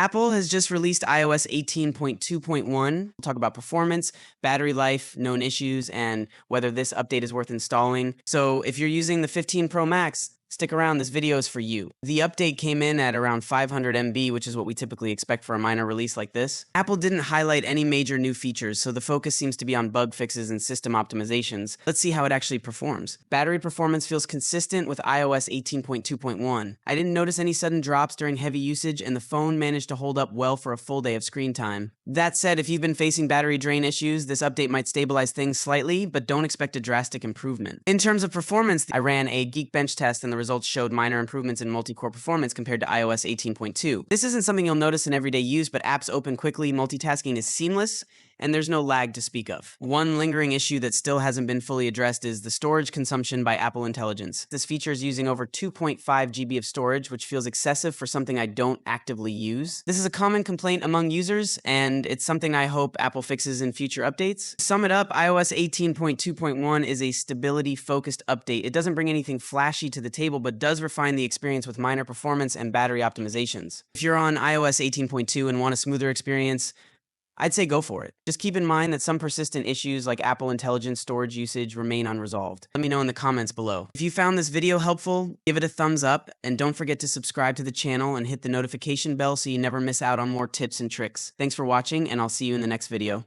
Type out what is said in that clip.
Apple has just released iOS 18.2.1. We'll talk about performance, battery life, known issues, and whether this update is worth installing. So if you're using the 15 Pro Max, stick around, this video is for you. The update came in at around 500 MB, which is what we typically expect for a minor release like this. Apple didn't highlight any major new features, so the focus seems to be on bug fixes and system optimizations. Let's see how it actually performs. Battery performance feels consistent with iOS 18.2.1. I didn't notice any sudden drops during heavy usage, and the phone managed to hold up well for a full day of screen time. That said, if you've been facing battery drain issues, this update might stabilize things slightly, but don't expect a drastic improvement. In terms of performance, I ran a Geekbench test and the results showed minor improvements in multi-core performance compared to iOS 18.2. This isn't something you'll notice in everyday use, but apps open quickly, multitasking is seamless, and there's no lag to speak of. One lingering issue that still hasn't been fully addressed is the storage consumption by Apple Intelligence. This feature is using over 2.5 GB of storage, which feels excessive for something I don't actively use. This is a common complaint among users, and it's something I hope Apple fixes in future updates. To sum it up, iOS 18.2.1 is a stability-focused update. It doesn't bring anything flashy to the table, but does refine the experience with minor performance and battery optimizations. If you're on iOS 18.2 and want a smoother experience, I'd say go for it. Just keep in mind that some persistent issues like Apple Intelligence storage usage remain unresolved. Let me know in the comments below. If you found this video helpful, give it a thumbs up, and don't forget to subscribe to the channel and hit the notification bell so you never miss out on more tips and tricks. Thanks for watching, and I'll see you in the next video.